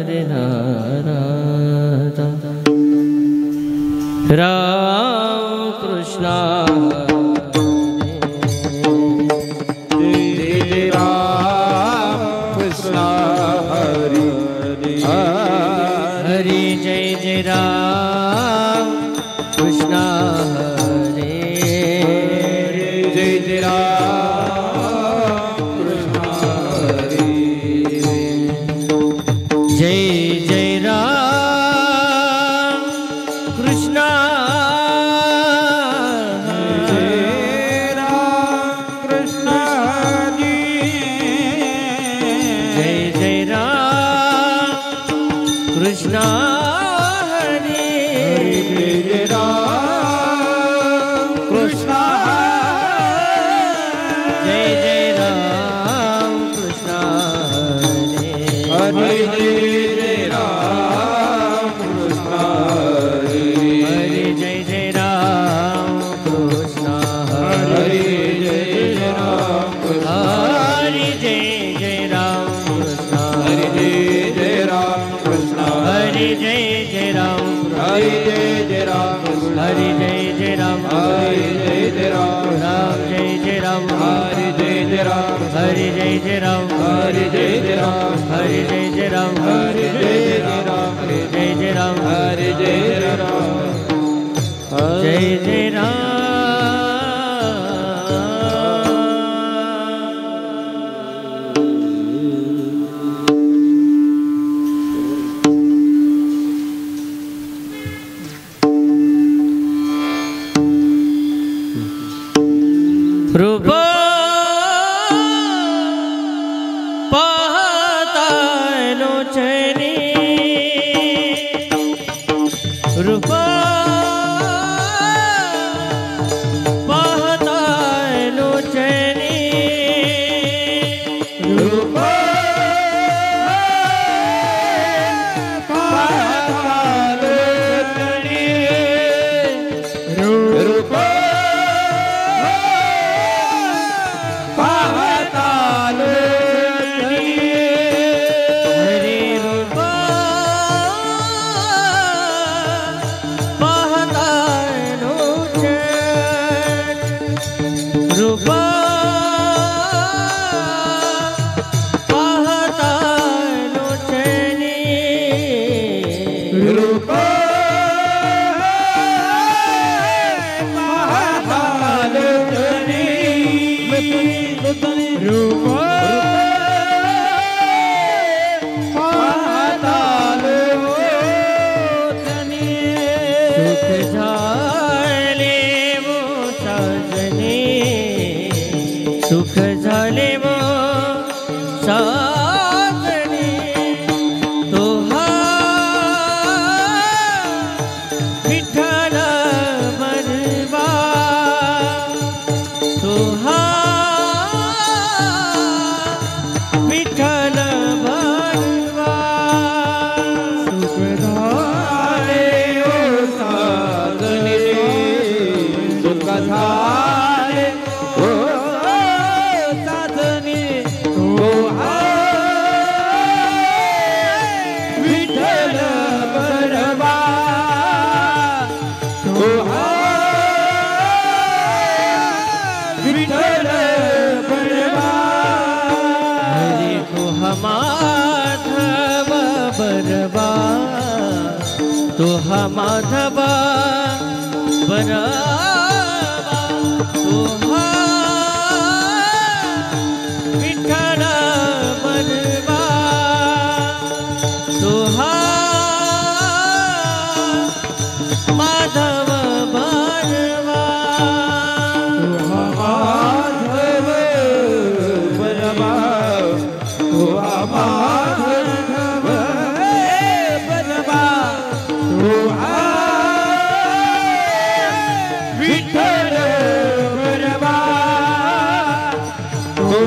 हरे नारायण राम कृष्ण जय राम कृष्ण हरि हरि जय जय राम कृष्ण हरे जय जय राम कृष्ण हरि जय जय राम कृष्ण कृष्ण हरे जय राम कृष्ण जय जय राम कृष्ण हरे हरि जय राम कृष्ण हरि हरे जय जय राम कृष्ण हरि हरे जय राम कृष्ण हरे जय जय राम कृष्ण हरि जय राम कृष्ण हरे जय जय राम हरि जय राम कृष्ण हरे जय जय राम हरि जय राम राम जय जय राम हरि जय राम हरे जय जय राम हरि जय राम हरे जय जय राम हरि जय राम जय जय राम हरि जय राम जय जय राम रूप पाहता लोचनी रूप पाहता लोचनी रूप पाहतालोचनी रूप हरे रूप पाहता लोचनी रूप पाहता लोचनी रूप पाहतालोचनी रूप पाहतालोचनी सुख झाले वो साजने सुख झाले वो साजने तो हा विठ्ठल बरवा तो हा विठ्ठल बरवा सुख झाले ओ साधने सुख झाले ओ साधने तो हा विठ्ठल बरवा तो हा विठ्ठल बरवा हरे को माधव बरवा तो माधव बरवा तो विठ्ठल बरवा तो माधव बरवा माधव बरवा ओ माधव बरवा ओ विठ्ठल बरवा ओ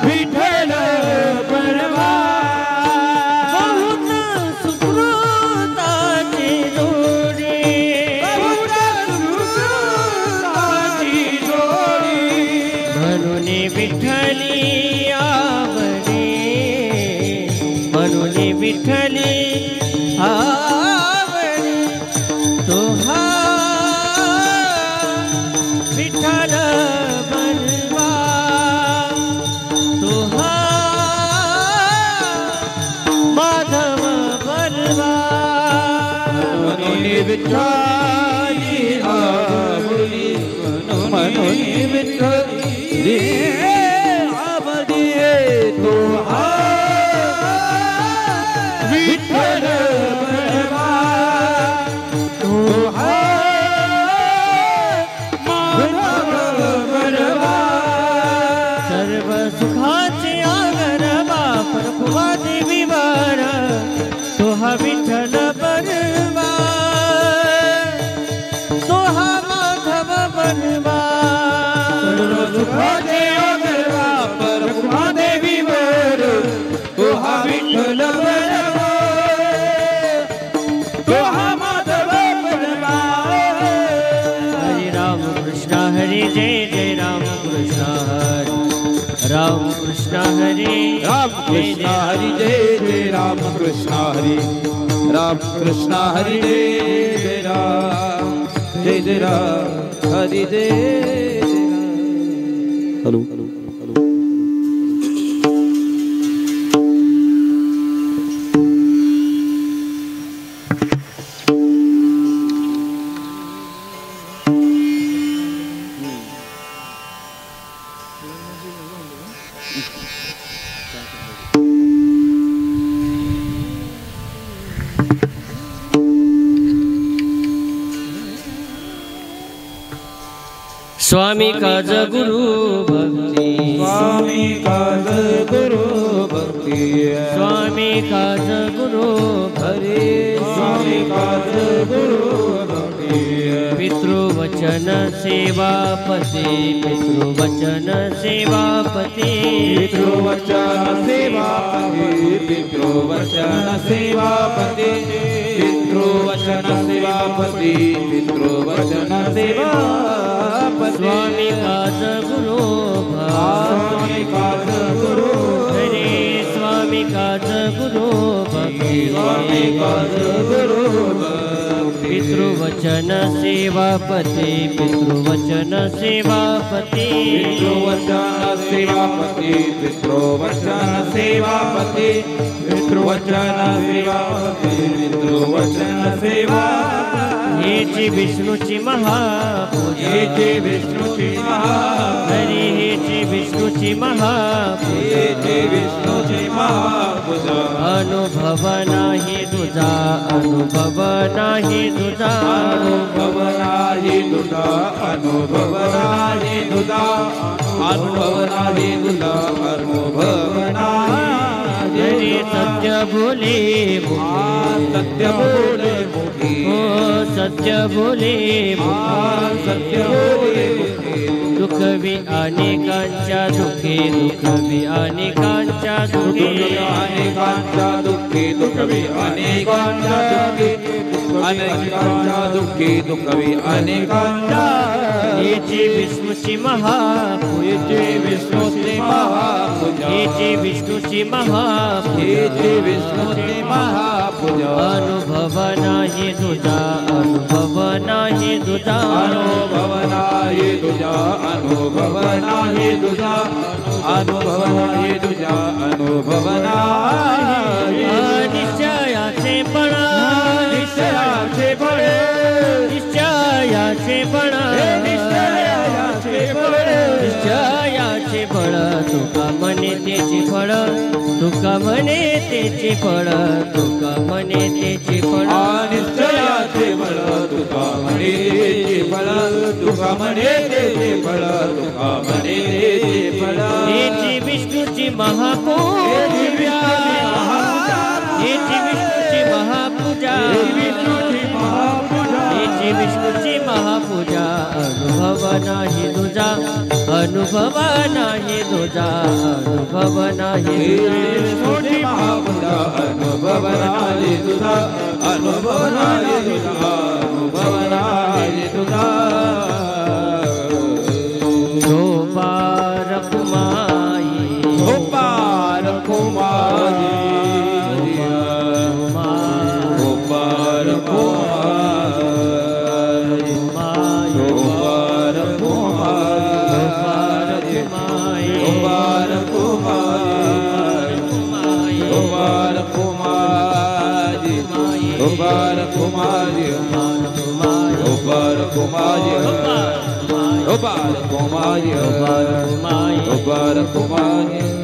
विठ्ठल बरवा बहुत सुकृताची जोडी बहुत सुकृताची जोडी विठ्ठली आवडे म्हणून विठ्ठली आवडे तो हा विठ्ठल बनवा तो हा माधव बनवा म्हणून विठ्ठली आवडे म्हणून विठ्ठली आवडे तो हा विठ्ठल बनवा तो हा माधव बनवा सर्व सुखाचे आगर बापर कुवा देवीवर तो हा विठ्ठल बनवा तो हा माधव बनवा सर्व सुखाचे आगर बापर कुवा देवीवर तो हा विठ्ठल बनवा तो हा माधव बनवा हरे राम कृष्ण हरे जय जय राम कृष्ण हरे राम कृष्ण हरे राम कृष्ण हरि जय जय राम कृष्ण हरि राम कृष्ण हरि जय जय राम हरि जय हेलो स्वामी काज गुरु भक्ति स्वामी काज गुरु भक्ति स्वामी काज गुरु हरे स्वामी काज गुरु भक्ति पितृवचन सेवापते पितृवचन सेवापते पितृवचन सेवापते पितृवचन सेवापते पितृवचन सेवापते पितृवचन सेवापते स्वामी काज गुरु स्वामी काज गुरु हरे स्वामी काज गुरु भक्ति स्वामी काज गुरु पितृवचन सेवापते पितृवचन सेवापते पितृवचन सेवापते पितृवचन सेवापते पितृवचन सेवापते पितृवचन सेवा हेची विष्णूची महापूजा हेची विष्णूची महापूजा हरे हेची विष्णूची महापूजा हेची विष्णूची महापूजा अनुभव नाही तुझा अनुभव नाही तुझा अनुभव नाही तुझा अनुभव नाही तुझा अनुभव नाही तुझा अनुभव नाही हरे सत्य बोले सत्य बोले मुखी हो सत्य बोले सत्य बोले मुखी दुःखवी अनेकांच्या दुःखे दुःखवी अनेकांच्या दुःखे अनेकांच्या दुःखी दुःखवी अनेकांच्या दुःखी अनेकांच्या दुःखी दुःखवी अनेकांच्या हेची विष्णूची महापूजा हेची विष्णूची महापूजा हेची विष्णूची महापूजा हेची विष्णूची महापूजा अनुभव नाही तुझा अनुभव नाही तुझा अनुभव नाही तुझा अनुभव नाही तुझा अनुभव नाही तुझा अनुभव नाही निश्चयाचे पण निश्चयाचे बळे निश्चयाचे पण निश्चयाचे बळे निश्चयाचे फळ तुका म्हणे त्याचे फळ तुका म्हणे त्याचे फळ तुका म्हणे त्याचे फळ निश्चयाचे बळ तुका म्हणे तेचे फळ तुका म्हणे तेचे फळ तुका म्हणे तेचे फळ हेची विष्णूची महापूजा हेची विष्णूची महापूजा हेची विष्णूची महापूजा अनुभव नाही तुझा अनुभव नाही तुझा अनुभव नाही विष्णूची महापूजा अनुभव नाही तुझा अनुभव नाही तुझा अनुभव नाही तुझा जो पार कुमार मुबारक हो माँ जी, मुबारक हो माँ जी, मुबारक हो माँ जी, मुबारक हो माँ जी, मुबारक हो माँ जी।